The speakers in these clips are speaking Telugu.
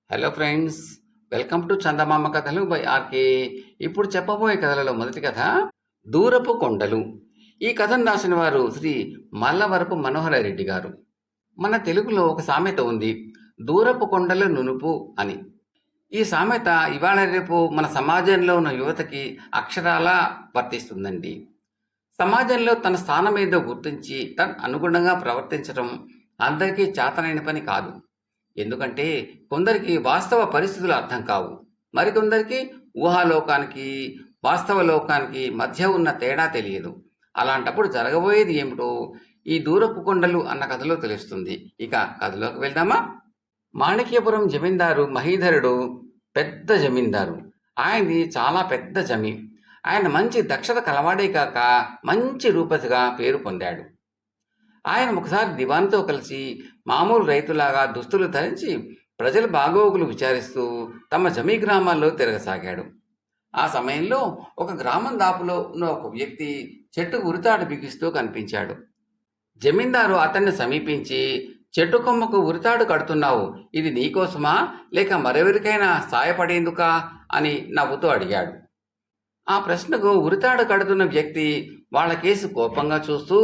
హలో ఫ్రెండ్స్, వెల్కమ్ టు చందమామ కథలు బై ఆర్కే. ఇప్పుడు చెప్పబోయే కథలలో మొదటి కథ దూరపు కొండలు. ఈ కథను రాసిన వారు శ్రీ మల్లవరపు మనోహర రెడ్డి గారు. మన తెలుగులో ఒక సామెత ఉంది, దూరపు కొండల నునుపు అని. ఈ సామెత ఇవాళ రేపు మన సమాజంలో ఉన్న యువతకి అక్షరాలా వర్తిస్తుందండి. సమాజంలో తన స్థానం ఏదో గుర్తించి తన అనుగుణంగా ప్రవర్తించడం అందరికీ చేతనైన పని కాదు. ఎందుకంటే కొందరికి వాస్తవ పరిస్థితులు అర్థం కావు, మరికొందరికి ఊహాలోకానికి వాస్తవ లోకానికి మధ్య ఉన్న తేడా తెలియదు. అలాంటప్పుడు జరగబోయేది ఏమిటో ఈ దూరపు కొండలు అన్న కథలో తెలుస్తుంది. ఇక కథలోకి వెళ్దామా? మాణిక్యపురం జమీందారు మహీధరుడు పెద్ద జమీందారు. ఆయనది చాలా పెద్ద జమీ. ఆయన మంచి దక్షత కలవాడే కాక మంచి రూపసిగా పేరు పొందాడు. ఆయన ఒకసారి దివాన్తో కలిసి మామూలు రైతులాగా దుస్తులు ధరించి ప్రజల బాగోగులు విచారిస్తూ తమ జమీ గ్రామాల్లో తిరగసాగాడు. ఆ సమయంలో ఒక గ్రామం దాపులో ఉన్న ఒక వ్యక్తి చెట్టు ఉరితాడు బిగిస్తూ కనిపించాడు. జమీందారు అతన్ని సమీపించి, చెట్టు కొమ్మకు ఉరితాడు కడుతున్నావు, ఇది నీకోసమా లేక మరెవరికైనా సాయపడేందుకా అని నవ్వుతూ అడిగాడు. ఆ ప్రశ్నకు ఉరితాడు కడుతున్న వ్యక్తి వాళ్ళ కేసు కోపంగా చూస్తూ,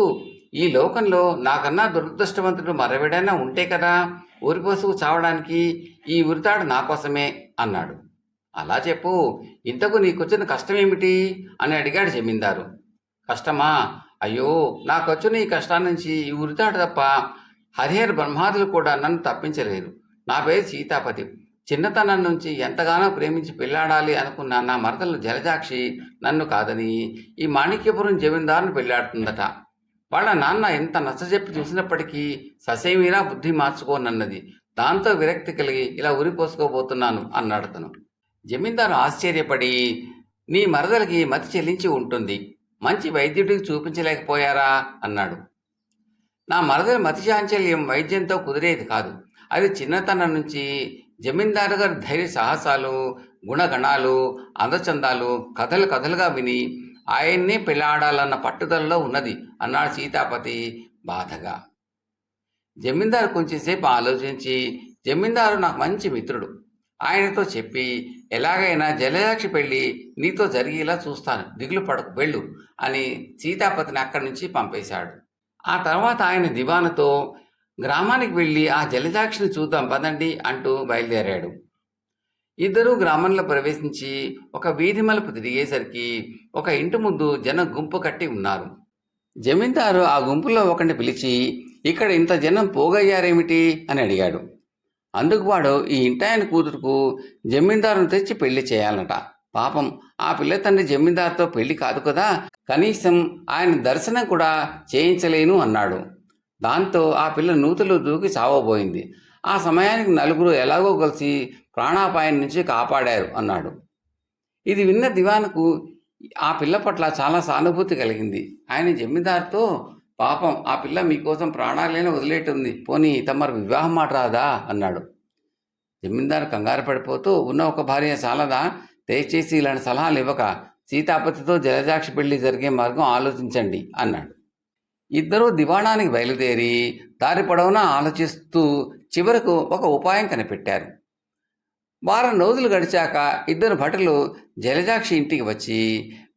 ఈ లోకంలో నాకన్నా దురదృష్టవంతుడు మరెవడైనా ఉంటే కదా ఊరిపోసుకు చావడానికి, ఈ ఉరితాడు నా కోసమే అన్నాడు. అలా చెప్పు, ఇంతకు నీకొచ్చిన కష్టమేమిటి అని అడిగాడు జమీందారు. కష్టమా? అయ్యో, నాకొచ్చిన ఈ కష్టాన్ని నుంచి ఈ ఉరితాడు తప్ప హరిహర బ్రహ్మాదులు కూడా నన్ను తప్పించలేరు. నా పేరు సీతాపతి. చిన్నతనం నుంచి ఎంతగానో ప్రేమించి పెళ్లాడాలి అనుకున్న నా మరదలు జలజాక్షి నన్ను కాదని ఈ మాణిక్యపురం జమీందారును పెళ్లాడుతుందట. వాళ్ళ నాన్న ఎంత నచ్చజెప్పి చూసినప్పటికీ ససేమీరా బుద్ధి మార్చుకోనన్నది. దాంతో విరక్తి కలిగి ఇలా ఉరిపోసుకోబోతున్నాను అన్నాడు అతను. జమీందారు ఆశ్చర్యపడి, నీ మరదలకి మతి చెల్లించి ఉంటుంది, మంచి వైద్యుడికి చూపించలేకపోయారా అన్నాడు. నా మరదల మతి చాంచల్యం వైద్యంతో కుదిరేది కాదు. అది చిన్నతనం నుంచి జమీందారు గారి ధైర్య సాహసాలు, గుణగణాలు, అందచందాలు కథలు కథలుగా విని ఆయన్నే పెళ్లాడాలన్న పట్టుదలలో ఉన్నది అన్నాడు సీతాపతి బాధగా. జమీందారు కొంచెంసేపు ఆలోచించి, జమీందారు నాకు మంచి మిత్రుడు, ఆయనతో చెప్పి ఎలాగైనా జలజాక్షి పెళ్లి నీతో జరిగేలా చూస్తాను, దిగులు పడకు, వెళ్ళు అని సీతాపతిని అక్కడి నుంచి పంపేశాడు. ఆ తర్వాత ఆయన దివానుతో గ్రామానికి వెళ్ళి ఆ జలజాక్షిని చూద్దాం పదండి అంటూ బయలుదేరాడు. ఇద్దరూ గ్రామంలో ప్రవేశించి ఒక వీధి మలుపు తిరిగేసరికి ఒక ఇంటి ముందు జనం గుంపు కట్టి ఉన్నారు. జమీందారు ఆ గుంపులో ఒకరిని పిలిచి, ఇక్కడ ఇంత జనం పోగయ్యారేమిటి అని అడిగాడు. అందుకు వాడు, ఈ ఇంటాయన కూతురుకు జమీందారును తెచ్చి పెళ్లి చేయాలట. పాపం ఆ పిల్ల తండ్రి జమీందారుతో పెళ్లి కాదు కదా, కనీసం ఆయన దర్శనం కూడా చేయించలేను అన్నాడు. దాంతో ఆ పిల్ల నూతులు దూకి చావబోయింది. ఆ సమయానికి నలుగురు ఎలాగో కలిసి ప్రాణాపాయం నుంచి కాపాడారు అన్నాడు. ఇది విన్న దివానుకు ఆ పిల్ల పట్ల చాలా సానుభూతి కలిగింది. ఆయన జమీందారుతో, పాపం ఆ పిల్ల మీకోసం ప్రాణాలైనా వదిలేటుంది, పోనీ తమరు వివాహం మాట రాదా అన్నాడు. జమీందారు కంగారు పడిపోతూ, ఉన్న ఒక భార్య చాలదా, దయచేసి ఇలాంటి సలహాలు ఇవ్వక సీతాపతితో జలజాక్షి పెళ్లి జరిగే మార్గం ఆలోచించండి అన్నాడు. ఇద్దరూ దివాణానికి బయలుదేరి దారి పొడవునా ఆలోచిస్తూ చివరకు ఒక ఉపాయం కనిపెట్టారు. వారం రోజులు గడిచాక ఇద్దరు భటులు జలజాక్షి ఇంటికి వచ్చి,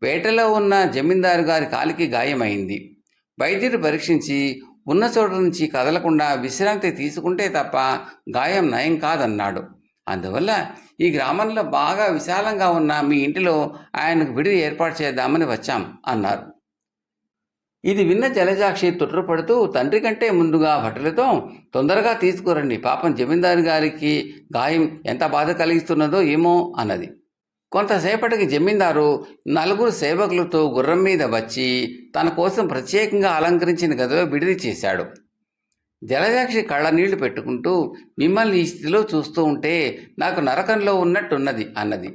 వేటలో ఉన్న జమీందారు గారి కాలికి గాయమైంది, వైద్యుడు పరీక్షించి ఉన్న చోటు నుంచి కదలకుండా విశ్రాంతి తీసుకుంటే తప్ప గాయం నయం కాదన్నాడు. అందువల్ల ఈ గ్రామంలో బాగా విశాలంగా ఉన్న మీ ఇంటిలో ఆయనకు విడిది ఏర్పాటు చేద్దామని వచ్చాం అన్నారు. ఇది విన్న జలజాక్షి తుట్రపడుతూ తండ్రి కంటే ముందుగా భటులతో, తొందరగా తీసుకురండి, పాపం జమీందారు గారికి గాయం ఎంత బాధ కలిగిస్తున్నదో ఏమో అన్నది. కొంతసేపటికి జమీందారు నలుగురు సేవకులతో గుర్రం మీద వచ్చి తన కోసం ప్రత్యేకంగా అలంకరించిన గదిలో విడిది చేశాడు. జలజాక్షి కళ్ళ నీళ్లు పెట్టుకుంటూ, మిమ్మల్ని ఈ స్థితిలో చూస్తూ ఉంటే నాకు నరకంలో ఉన్నట్టున్నది అన్నది.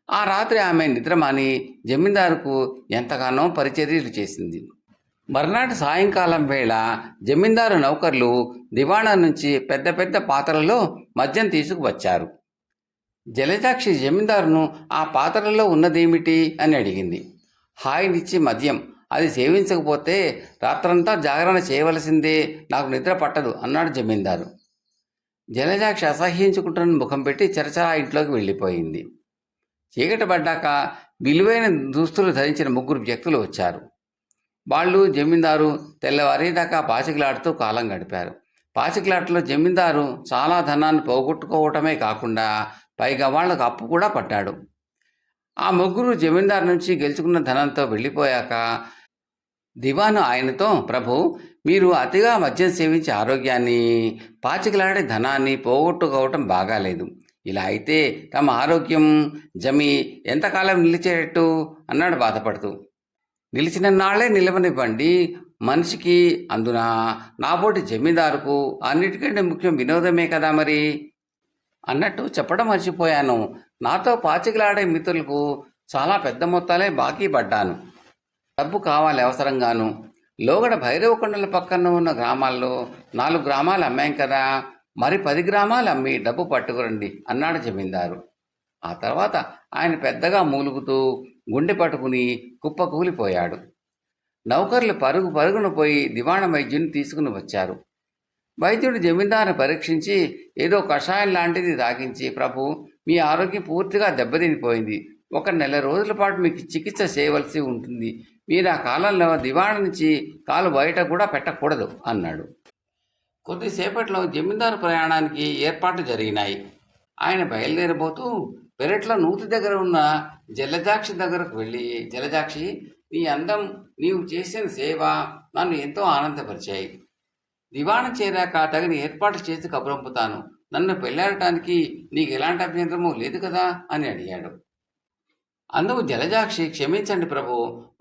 ఆ రాత్రి ఆమె నిద్రమాని జమీందారుకు ఎంతగానో పరిచర్యలు చేసింది. మర్నాటి సాయంకాలం వేళ జమీందారు నౌకర్లు దివాణా నుంచి పెద్ద పెద్ద పాత్రలలో మద్యం తీసుకువచ్చారు. జలజాక్షి జమీందారును ఆ పాత్రలో ఉన్నదేమిటి అని అడిగింది. హాయినిచ్చి మద్యం, అది సేవించకపోతే రాత్రంతా జాగరణ చేయవలసిందే, నాకు నిద్ర పట్టదు అన్నాడు జమీందారు. జలజాక్షి అసహ్యించుకుంటున్న ముఖం పెట్టి చరచరా ఇంట్లోకి వెళ్ళిపోయింది. చీకటి పడ్డాక విలువైన దుస్తులు ధరించిన ముగ్గురు వ్యక్తులు వచ్చారు. వాళ్ళు జమీందారు తెల్లవారేదాకా పాచికలాడుతూ కాలం గడిపారు. పాచికలాటలో జమీందారు చాలా ధనాన్ని పోగొట్టుకోవటమే కాకుండా పైగా వాళ్లకు అప్పు కూడా పడ్డాడు. ఆ ముగ్గురు జమీందారు నుంచి గెలుచుకున్న ధనంతో వెళ్ళిపోయాక దివాను ఆయనతో, ప్రభు, మీరు అతిగా మద్యం సేవించే ఆరోగ్యాన్ని, పాచికలాడే ధనాన్ని పోగొట్టుకోవటం బాగాలేదు. ఇలా అయితే తమ ఆరోగ్యం జమి ఎంతకాలం నిలిచేటట్టు అన్నాడు బాధపడుతూ. నిలిచిన నాళ్లే నిలవనివ్వండి మనిషికి, అందున నాబోటి జమీందారుకు అన్నిటికంటే ముఖ్యం వినోదమే కదా మరి. అన్నట్టు చెప్పడం మర్చిపోయాను, నాతో పాచికలాడే మిత్రులకు చాలా పెద్ద మొత్తాలే బాకీ పడ్డాను. డబ్బు కావాలి అవసరంగాను. లోగడ భైరవకొండల పక్కన ఉన్న గ్రామాల్లో 4 గ్రామాలు అమ్మాం కదా, మరి 10 గ్రామాలు అమ్మి డబ్బు పట్టుకురండి అన్నాడు జమీందారు. ఆ తర్వాత ఆయన పెద్దగా మూలుగుతూ గుండె పట్టుకుని కుప్పకూలిపోయాడు. నౌకర్లు పరుగు పరుగున పోయి దివాణ వైద్యుని తీసుకుని వచ్చారు. వైద్యుడు జమీందారుని పరీక్షించి ఏదో కషాయం లాంటిది తాగించి, ప్రభు, మీ ఆరోగ్యం పూర్తిగా దెబ్బతినిపోయింది. 1 నెల రోజుల పాటు మీకు చికిత్స చేయవలసి ఉంటుంది. మీరు ఆ కాలంలో దివాణ నుంచి కాలు బయట కూడా పెట్టకూడదు అన్నాడు. కొద్దిసేపట్లో జమీందారు ప్రయాణానికి ఏర్పాట్లు జరిగినాయి. ఆయన బయలుదేరబోతూ పెరట్లో నూతి దగ్గర ఉన్న జలజాక్షి దగ్గరకు వెళ్ళి, జలజాక్షి, నీ అందం, నీవు చేసిన సేవ నన్ను ఎంతో ఆనందపరిచాయి. దివాణం చేరాక తగిన ఏర్పాటు చేసి కబురంపుతాను. నన్ను పెళ్ళాడటానికి నీకు ఎలాంటి అభ్యంతరమూ లేదు కదా అని అడిగాడు. అందుకు జలజాక్షి, క్షమించండి ప్రభు,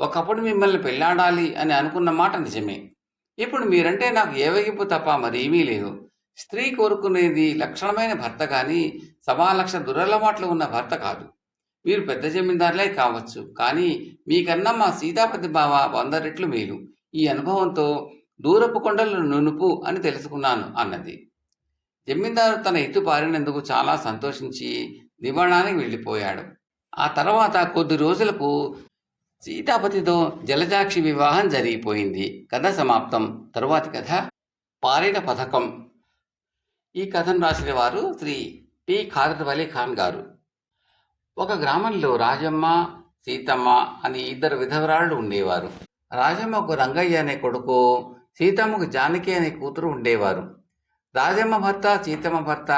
ఒకప్పుడు మిమ్మల్ని పెళ్ళాడాలి అని అనుకున్న మాట నిజమే. ఇప్పుడు మీరంటే నాకు ఏవగింపు తప్ప మరేమీ లేదు. స్త్రీ కోరుకునేది లక్షణమైన భర్త కానీ 1,00,000 దురలవాట్లు ఉన్న భర్త కాదు. మీరు పెద్ద జమీందారులే కావచ్చు, కానీ మీకన్నా మా సీతాపతి బావ 100 రెట్లు మేలు. ఈ అనుభవంతో దూరపు కొండలు నునుపు అని తెలుసుకున్నాను అన్నది. జమీందారు తన ఎత్తు పారినందుకు చాలా సంతోషించి దివాణానికి వెళ్ళిపోయాడు. ఆ తర్వాత కొద్ది రోజులకు సీతాపతితో జలజాక్షి వివాహం జరిగిపోయింది. కథ సమాప్తం. తరువాతి కథ పారిన పథకం. ఈ కథను రాసిన వారు శ్రీ టి ఖాదర్ అలీ ఖాన్ గారు. ఒక గ్రామంలో రాజమ్మ, సీతమ్మ అని 2 విధవరాళ్ళు ఉండేవారు. రాజమ్మకు రంగయ్య అనే కొడుకు, సీతమ్మకు జానకి అనే కూతురు ఉండేవారు. రాజమ్మ భర్త, సీతమ్మ భర్త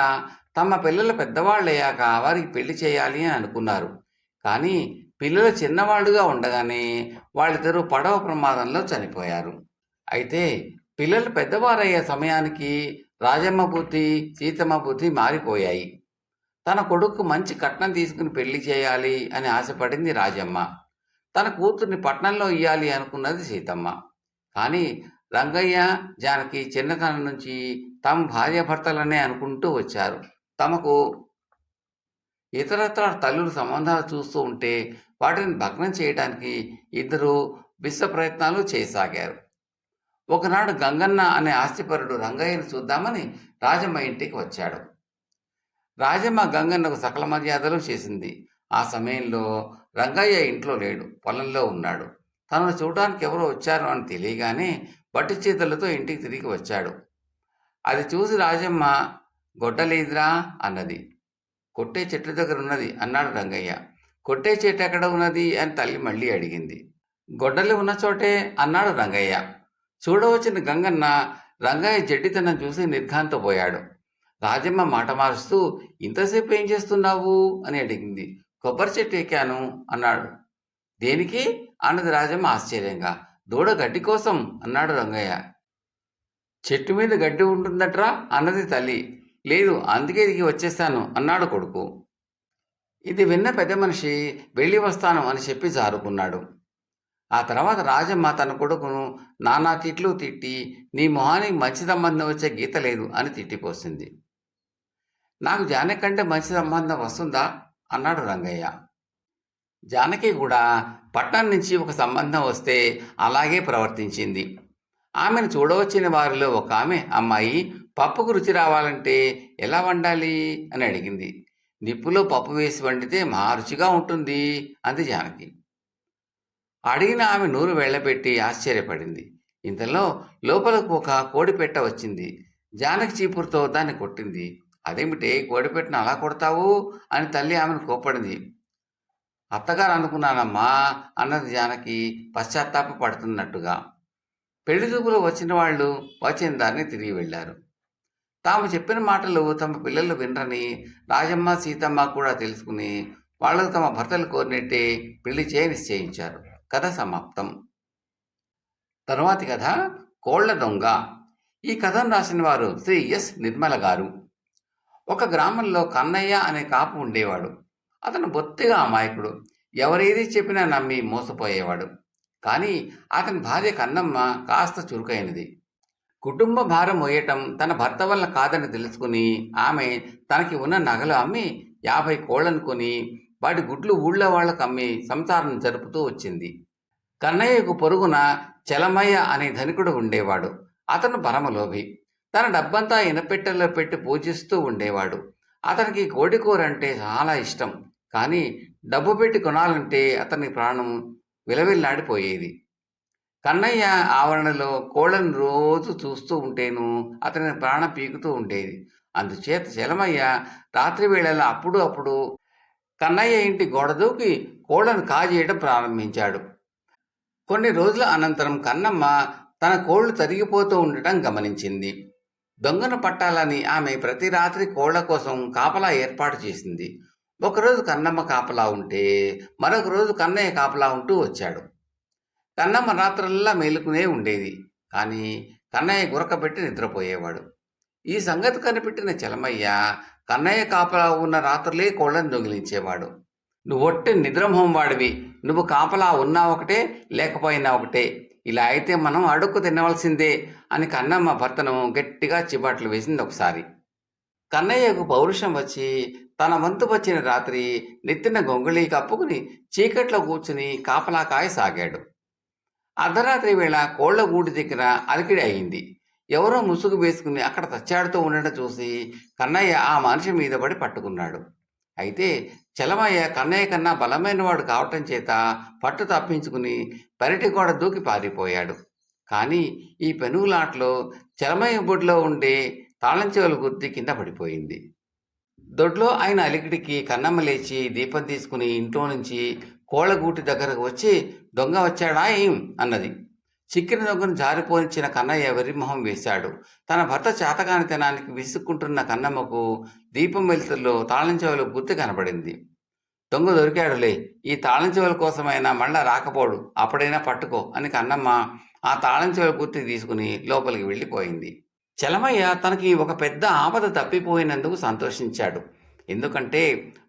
తమ పిల్లలు పెద్దవాళ్ళయ్యాక వారికి పెళ్లి చేయాలి అని అనుకున్నారు. కానీ పిల్లలు చిన్నవాళ్ళుగా ఉండగానే వాళ్ళిద్దరూ పడవ ప్రమాదంలో చనిపోయారు. అయితే పిల్లలు పెద్దవారయ్యే సమయానికి రాజమ్మ బుద్ధి, సీతమ్మ బుద్ధి మారిపోయాయి. తన కొడుకు మంచి కట్నం తీసుకుని పెళ్లి చేయాలి అని ఆశపడింది రాజమ్మ. తన కూతుర్ని పట్నంలో ఇయ్యాలి అనుకున్నది సీతమ్మ. కానీ రంగయ్య, జానకి చిన్నతనం నుంచి తమ భార్యాభర్తలనే అనుకుంటూ వచ్చారు. తమకు ఇతరత్ర తల్లులు సంబంధాలు చూస్తూ ఉంటే వాటిని భగ్నం చేయడానికి ఇద్దరు విశ్వ ప్రయత్నాలు చేయసాగారు. ఒకనాడు గంగన్న అనే ఆస్తిపరుడు రంగయ్యను చూద్దామని రాజమ్మ ఇంటికి వచ్చాడు. రాజమ్మ గంగన్నకు సకల మర్యాదలు చేసింది. ఆ సమయంలో రంగయ్య ఇంట్లో లేడు, పొలంలో ఉన్నాడు. తనను చూడటానికి ఎవరో వచ్చారు అని తెలియగానే బట్టి చేతులతో ఇంటికి తిరిగి వచ్చాడు. అది చూసి రాజమ్మ, గొడ్డలేదురా అన్నది. కొట్టే చెట్టు దగ్గర ఉన్నది అన్నాడు రంగయ్య. కొట్టే చెట్టు ఎక్కడ ఉన్నది అని తల్లి మళ్ళీ అడిగింది. గొడ్డలి ఉన్న చోటే అన్నాడు రంగయ్య. చూడవచ్చిన గంగన్న రంగయ్య జడ్డితనం చూసి నిర్ఘాంతపోయాడు. రాజమ్మ మాట మారుస్తూ, ఇంతసేపు ఏం చేస్తున్నావు అని అడిగింది. కొబ్బరి చెట్టు ఎక్కాను అన్నాడు. దేనికి అన్నది రాజమ్మ ఆశ్చర్యంగా. దూడ గడ్డి కోసం అన్నాడు రంగయ్య. చెట్టు మీద గడ్డి ఉంటుందట్రా అన్నది తల్లి. లేదు, అందుకే దిగి వచ్చేస్తాను అన్నాడు కొడుకు. ఇది విన్న పెద్ద మనిషి వెళ్ళి వస్తాను అని చెప్పి జారుకున్నాడు. ఆ తర్వాత రాజమ్మ తన కొడుకును నానా తిట్లు తిట్టి, నీ మొహానికి మంచి సంబంధం వచ్చే గీత లేదు అని తిట్టిపోసింది. నాకు జానకి కంటే మంచి సంబంధం వస్తుందా అన్నాడు రంగయ్య. జానకి కూడా పట్నం నుంచి ఒక సంబంధం వస్తే అలాగే ప్రవర్తించింది. ఆమెను చూడవచ్చిన వారిలో ఒక ఆమె, అమ్మాయి, పప్పుకు రుచి రావాలంటే ఎలా వండాలి అని అడిగింది. నిప్పులో పప్పు వేసి వండితే మా రుచిగా ఉంటుంది అంది జానకి. అడిగిన ఆమె నూరు వెళ్ళబెట్టి ఆశ్చర్యపడింది. ఇంతలో లోపలకు ఒక కోడి పెట్ట వచ్చింది. జానకి చీపురుతో దాన్ని కొట్టింది. అదేమిటే కోడిపెట్టిన అలా కొడతావు అని తల్లి ఆమెను కోప్పడింది. అత్తగారు అనుకున్నానమ్మా అన్నది జానకి పశ్చాత్తాప పడుతున్నట్టుగా. పెళ్లి చూపులు వచ్చిన వాళ్ళు వచ్చిన దారిని తిరిగి వెళ్ళారు. తాము చెప్పిన మాటలు తమ పిల్లలు వినరని రాజమ్మ సీతమ్మ కూడా తెలుసుకుని వాళ్ళకు తమ భర్తలు కోరినట్టే పెళ్లి నిశ్చయించారు. కథ సమాప్తం. తరువాతి కథ కోళ్ల దొంగ. ఈ కథను రాసిన వారు శ్రీ ఎస్ నిర్మల గారు. ఒక గ్రామంలో కన్నయ్య అనే కాపు ఉండేవాడు. అతను బొత్తిగా అమాయకుడు. ఎవరేది చెప్పినా నమ్మి మోసపోయేవాడు. కానీ అతని భార్య కన్నమ్మ కాస్త చురుకైనది. కుటుంబ భారం మోయటం తన భర్త వల్ల కాదని తెలుసుకుని ఆమె తనకి ఉన్న నగలు అమ్మి 50 కోళ్లను కొని వాటి గుడ్లు ఊళ్ళో వాళ్ళకు అమ్మి సంసారం జరుపుతూ వచ్చింది. కన్నయ్యకు పొరుగున చలమయ్య అనే ధనికుడు ఉండేవాడు. అతను పరమలోభి. తన డబ్బంతా ఇనపెట్టెల్లో పెట్టి పూజిస్తూ ఉండేవాడు. అతనికి కోడికూర అంటే చాలా ఇష్టం. కానీ డబ్బు పెట్టి కొనాలంటే అతని ప్రాణం విలవిల్లాడిపోయేది. కన్నయ్య ఆవరణలో కోళ్లను రోజు చూస్తూ ఉంటేను అతని ప్రాణం పీకుతూ ఉండేది. అందుచేత చలమయ్య రాత్రి వేళలా అప్పుడు కన్నయ్య ఇంటి గోడ దూకి కోళ్లను కాజేయడం ప్రారంభించాడు. కొన్ని రోజుల అనంతరం కన్నమ్మ తన కోళ్లు తరిగిపోతూ ఉండటం గమనించింది. దొంగను పట్టాలని ఆమె ప్రతి రాత్రి కోళ్ల కోసం కాపలా ఏర్పాటు చేసింది. ఒకరోజు కన్నమ్మ కాపలా ఉంటే మరొక రోజు కన్నయ్య కాపలా ఉంటూ వచ్చాడు. కన్నమ్మ రాత్రల్లా మేలుకునే ఉండేది. కానీ కన్నయ్య గురకబెట్టి నిద్రపోయేవాడు. ఈ సంగతి కనిపెట్టిన చలమయ్య కన్నయ్య కాపలా ఉన్న రాత్రులే కోళ్లను దొంగిలించేవాడు. నువ్వొట్టి నిద్రమోహం వాడివి, నువ్వు కాపలా ఉన్నా ఒకటే లేకపోయినా ఒకటే, ఇలా అయితే మనం అడుక్కు తినవలసిందే అని కన్నమ్మ భర్తను గట్టిగా చిబాట్లు వేసింది ఒకసారి. కన్నయ్యకు పౌరుషం వచ్చి తన వంతు వచ్చిన రాత్రి నెత్తిన గొంగళి కప్పుకుని చీకట్లో కూర్చుని కాపలా కాయసాగాడు. అర్ధరాత్రి వేళ కోళ్ల గూడి దగ్గర అలికిడి అయింది. ఎవరో ముసుగు వేసుకుని అక్కడ తచ్చాడుతూ ఉండటం చూసి కన్నయ్య ఆ మనిషి మీద పడి పట్టుకున్నాడు. అయితే చలమయ్య కన్నయ్య కన్నా బలమైనవాడు కావటం చేత పట్టు తప్పించుకుని పెరటి గోడ దూకి పారిపోయాడు. కానీ ఈ పెనుగులాట్లో చలమయ్య బొడ్లో ఉండే తాళం చెవులు గుద్ది కింద పడిపోయింది. దొడ్లో ఆయన అలికిడికి కన్నమ్మ లేచి దీపం తీసుకుని ఇంట్లో నుంచి కోళ్లగూటి దగ్గరకు వచ్చి దొంగ వచ్చాడా ఏం అన్నది. చిక్కిన దొంగను జారిపోనిచ్చిన కన్నయ్య వెర్రిమొహం వేశాడు. తన భర్త చేతకానితనానికి విసుక్కుంటున్న కన్నమ్మకు దీపం వెలుతుల్లో తాళం చెవులు గుర్తు కనబడింది. దొంగ దొరికాడులే, ఈ తాళం చెవుల కోసమైనా మళ్ళా రాకపోడు, అప్పుడైనా పట్టుకో అని కన్నమ్మ ఆ తాళం చెవుల గుర్తు తీసుకుని లోపలికి వెళ్ళిపోయింది. చలమయ్య తనకి ఒక పెద్ద ఆపద తప్పిపోయినందుకు సంతోషించాడు. ఎందుకంటే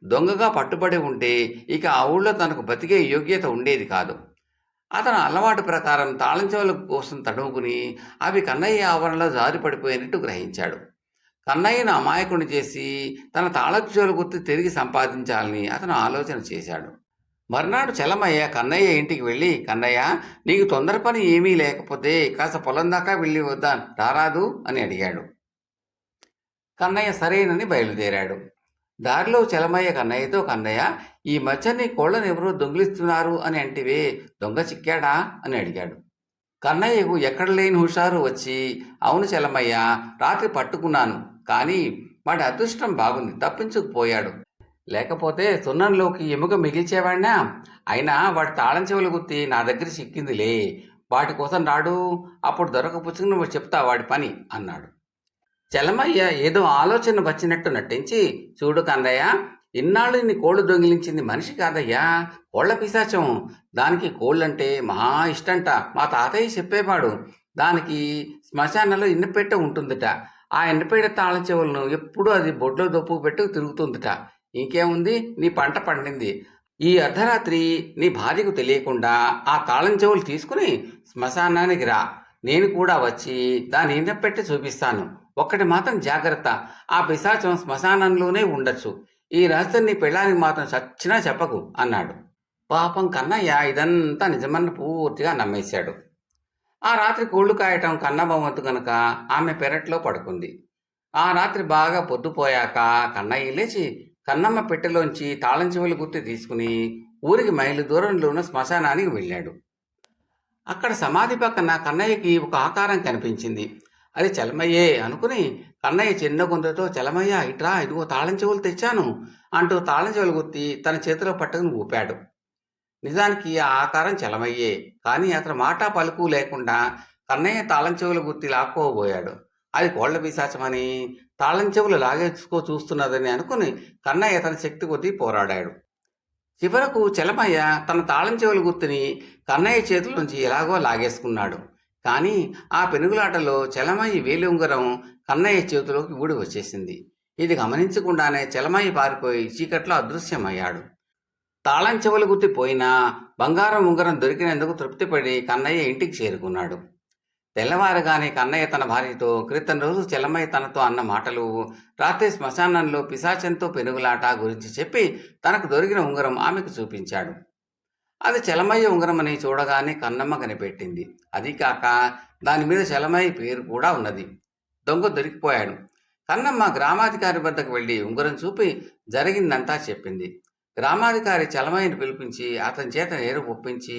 దొంగగా పట్టుబడి ఉంటే ఇక ఆ ఊళ్ళో తనకు బతికే యోగ్యత ఉండేది కాదు. అతను అలవాటు ప్రకారం తాళం చెవుల కోసం తడుముకుని అవి కన్నయ్య ఆవరణలో జారిపడిపోయినట్టు గ్రహించాడు. కన్నయ్యను అమాయకుని చేసి తన తాళపు చెవుల గుర్తు తిరిగి సంపాదించాలని అతను ఆలోచన చేశాడు. మర్నాడు చలమయ్య కన్నయ్య ఇంటికి వెళ్ళి, కన్నయ్య, నీకు తొందర పని ఏమీ లేకపోతే కాస్త పొలం దాకా వెళ్ళి వద్దా రారాదు అని అడిగాడు. కన్నయ్య సరేనని బయలుదేరాడు. దారిలో చలమయ్య కన్నయ్యతో, కన్నయ్య, ఈ మధ్య నీ కోళ్లను ఎవరో దొంగిలిస్తున్నారు అని అంటివే, దొంగ చిక్కాడా అని అడిగాడు. కన్నయ్యకు ఎక్కడ లేని హుషారు వచ్చి, అవును చలమయ్య, రాత్రి పట్టుకున్నాను. కానీ వాడి అదృష్టం బాగుంది, తప్పించుకుపోయాడు. లేకపోతే సున్నంలోకి ఎముక మిగిల్చేవాడినా. అయినా వాడి తాళం చెవులు గుర్తి నా దగ్గర చిక్కిందిలే. వాటి కోసం రాడు, అప్పుడు దొరకపుచ్చుకుని నువ్వు చెప్తా వాడి పని అన్నాడు. చలమయ్య ఏదో ఆలోచన వచ్చినట్టు నటించి, చూడు కన్నయ్య, ఇన్నాళ్ళు నీ కోళ్లు దొంగిలించింది మనిషి కాదయ్యా, కోళ్ల పిశాచం. దానికి కోళ్ళంటే మహా ఇష్టంట. మా తాతయ్య చెప్పేవాడు. దానికి శ్మశానంలో ఇన్నపెట్ట ఉంటుందిట. ఆ ఇన్నపెట్ట తాళం చెవులను ఎప్పుడూ అది బొడ్లో దొప్పుకు పెట్టి తిరుగుతుందిట. ఇంకేముంది, నీ పంట పండింది. ఈ అర్ధరాత్రి నీ భార్యకు తెలియకుండా ఆ తాళం చెవులు తీసుకుని శ్మశానానికి రా. నేను కూడా వచ్చి దాని ఇన్నపెట్టి చూపిస్తాను. ఒక్కటి మాత్రం జాగ్రత్త, ఆ పిశాచం శ్మశానంలోనే ఉండొచ్చు. ఈ రహస్యం నీ పెళ్ళానికి మాత్రం చచ్చినా చెప్పకు అన్నాడు. పాపం కన్నయ్య ఇదంతా నిజమన్న పూర్తిగా నమ్మేశాడు. ఆ రాత్రి కోళ్లు కాయటం కన్నమ్మ వంతు కనుక ఆమె పెరట్లో పడుకుంది. ఆ రాత్రి బాగా పొద్దుపోయాక కన్నయ్య లేచి కన్నమ్మ పెట్టెలోంచి తాళం చెవులు గుర్తు తీసుకుని ఊరికి మైలు దూరంలో ఉన్న శ్మశానానికి వెళ్ళాడు. అక్కడ సమాధి పక్కన కన్నయ్యకి ఒక ఆకారం కనిపించింది. అది చలమయ్యే అనుకుని కన్నయ్య చిన్న గొంతుతో, చలమయ్య ఇట్రా, ఇదిగో తాళం చెవులు తెచ్చాను అంటూ తాళం చెవులు గుత్తి తన చేతిలో పట్టుకుని ఊపాడు. నిజానికి ఆ ఆకారం చలమయ్యే, కానీ అతను మాట పలుకు లేకుండా కన్నయ్య తాళం చెవులు గుత్తి లాక్కోబోయాడు. అది కోళ్ల పిశాచమని, తాళం చెవులు లాగేసుకో చూస్తున్నదని అనుకుని కన్నయ్య తన శక్తి కొద్దీ పోరాడాడు. చివరకు చలమయ్య తన తాళం చెవులు గుర్తుని కన్నయ్య చేతుల నుంచి ఎలాగో లాగేసుకున్నాడు. కానీ ఆ పెనుగులాటలో చలమయ్య వేలి ఉంగరం కన్నయ్య చేతిలోకి ఊడి వచ్చేసింది. ఇది గమనించకుండానే చలమయ్య పారిపోయి చీకట్లో అదృశ్యమయ్యాడు. తాళం చెవులు గుర్తి పోయినా బంగారం ఉంగరం దొరికినందుకు తృప్తిపడి కన్నయ్య ఇంటికి చేరుకున్నాడు. తెల్లవారుగానే కన్నయ్య తన భార్యతో క్రితం రోజు చలమయ్య తనతో అన్న మాటలు, రాత్రి శ్మశానంలో పిశాచంతో పెనుగులాట గురించి చెప్పి తనకు దొరికిన ఉంగరం ఆమెకు చూపించాడు. అది చలమయ్య ఉంగరమని చూడగానే కన్నమ్మ కనిపెట్టింది. అది కాక దాని మీద చలమయ్య పేరు కూడా ఉన్నది. దొంగ దొరికిపోయాడు. కన్నమ్మ గ్రామాధికారి వద్దకు వెళ్ళి ఉంగరం చూపి జరిగిందంతా చెప్పింది. గ్రామాధికారి చలమయ్యను పిలిపించి అతని చేత నేరు ఒప్పించి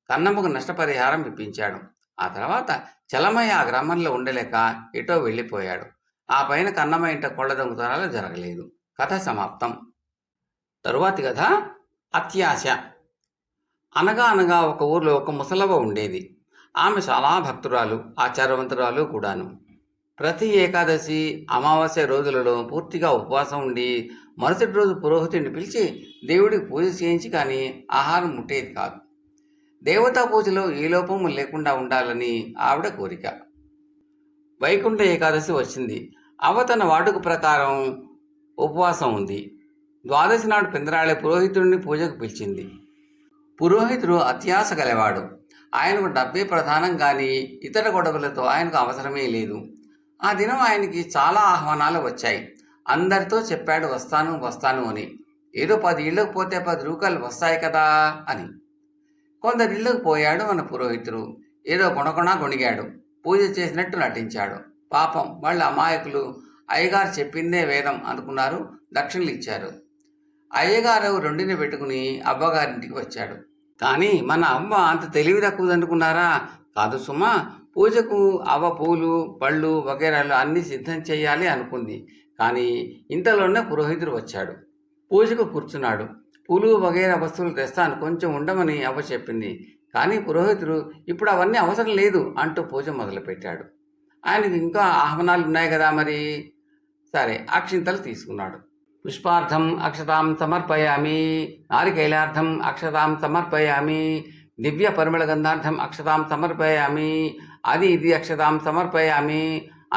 కన్నమ్మకు నష్టపరిహారం ఇప్పించాడు. ఆ తర్వాత చలమయ్య ఆ గ్రామంలో ఉండలేక ఎటో వెళ్ళిపోయాడు. ఆ పైన కన్నమ్మ ఇంట కొళ్ల దొంగతనాలు జరగలేదు. కథ సమాప్తం. తరువాతి కథ అత్యాశ. అనగా అనగా ఒక ఊర్లో ఒక ముసలవ్వ ఉండేది. ఆమె చాలా భక్తురాలు, ఆచారవంతురాలు కూడాను. ప్రతి ఏకాదశి, అమావాస్య రోజులలో పూర్తిగా ఉపవాసం ఉండి మరుసటి రోజు పురోహితుడిని పిలిచి దేవుడికి పూజ చేయించి కానీ ఆహారం ముట్టేది కాదు. దేవతా పూజలో ఏ లోపము లేకుండా ఉండాలని ఆవిడ కోరిక. వైకుంఠ ఏకాదశి వచ్చింది. అవ్వ తన వాడుక ప్రకారం ఉపవాసం ఉంది. ద్వాదశి నాడు పిందరాళే పురోహితుడిని పూజకు పిలిచింది. పురోహితుడు అత్యాశ గలవాడు. ఆయనకు డబ్బే ప్రధానం కానీ ఇతర గొడవలతో ఆయనకు అవసరమే లేదు. ఆ దినం ఆయనకి చాలా ఆహ్వానాలు వచ్చాయి. అందరితో చెప్పాడు వస్తాను వస్తాను అని. ఏదో 10 ఇళ్లకు పోతే 10 రూపాయలు వస్తాయి కదా అని. కొందరి ఇళ్లకు పోయాడు మన పురోహితుడు. ఏదో గుణగుణ గొణిగాడు. పూజ చేసినట్టు నటించాడు. పాపం వాళ్ళ అమాయకులు అయ్యగారు చెప్పిందే వేదం అనుకున్నారు. దక్షిణలు ఇచ్చారు. అయ్యగారు 2ని పెట్టుకుని అవ్వగారింటికి వచ్చాడు. కానీ మన అవ్వ అంత తెలివి తక్కువదనుకున్నారా? కాదు సుమా. పూజకు అవ్వ పూలు, పళ్ళు వగేరాలు అన్నీ సిద్ధం చేయాలి అనుకుంది. కానీ ఇంతలోనే పురోహితుడు వచ్చాడు. పూజకు కూర్చున్నాడు. పూలు వగైరా వస్తువులు తెస్తాను, కొంచెం ఉండమని అవ్వ చెప్పింది. కానీ పురోహితుడు ఇప్పుడు అవన్నీ అవసరం లేదు అంటూ పూజ మొదలుపెట్టాడు. ఆయనకు ఇంకా ఆహ్వానాలు ఉన్నాయి కదా మరి. సరే, అక్షింతలు తీసుకున్నాడు. పుష్పార్థం అక్షతాం సమర్పయామి, నారికేలార్థం అక్షతాం సమర్పయామి, దివ్య పరిమళ గంధార్థం అక్షతాం సమర్పయామి, అది ఇది అక్షతాం సమర్పయామి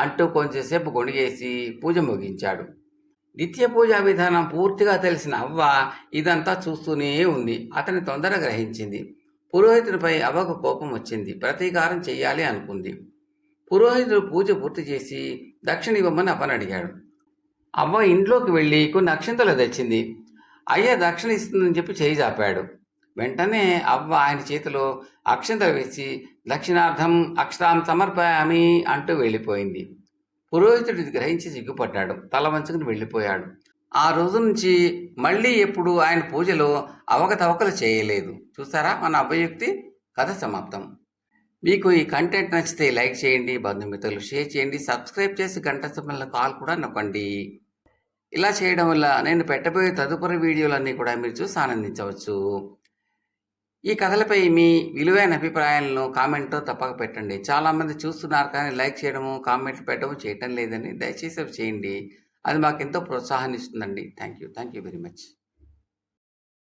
అంటూ కొంచెంసేపు గొణిగేసి పూజ ముగించాడు. నిత్య పూజా విధానం పూర్తిగా తెలిసిన అవ్వ ఇదంతా చూస్తూనే ఉంది. అతని తొందర గ్రహించింది. పురోహితుడిపై అవ్వకు కోపం వచ్చింది. ప్రతీకారం చెయ్యాలి అనుకుంది. పురోహితుడు పూజ పూర్తి చేసి దక్షిణ ఇవ్వమని అవ్వని అడిగాడు. అవ్వ ఇంట్లోకి వెళ్ళి కొన్ని అక్షింతలు తెచ్చింది. అయ్య దక్షిణ ఇస్తుందని చెప్పి చేయి చాపాడు. వెంటనే అవ్వ ఆయన చేతిలో అక్షింతలు వేసి దక్షిణార్థం అక్షతాం సమర్పయామి అంటూ వెళ్ళిపోయింది. పురోహితుడు గ్రహించి సిగ్గుపడ్డాడు. తల వంచుకుని వెళ్ళిపోయాడు. ఆ రోజు నుంచి మళ్ళీ ఎప్పుడు ఆయన పూజలో అవకతవకలు చేయలేదు. చూస్తారా మన అవ్వయుక్తి. కథ సమాప్తం. మీకు ఈ కంటెంట్ నచ్చితే లైక్ చేయండి, బంధుమిత్రులు షేర్ చేయండి, సబ్స్క్రైబ్ చేసి గంట సింబల్ కాల్ కూడా నొక్కండి. ఇలా చేయడం వల్ల నేను పెట్టబోయే తదుపరి వీడియోలన్నీ కూడా మీరు చూసి ఆనందించవచ్చు. ఈ కథలపై మీ విలువైన అభిప్రాయాలను కామెంట్తో తప్పక పెట్టండి. చాలామంది చూస్తున్నారు కానీ లైక్ చేయడము, కామెంట్లు పెట్టడము చేయటం లేదని. దయచేసి అవి చేయండి. అది మాకెంతో ప్రోత్సాహాన్ని ఇస్తుందండి. Thank you very much.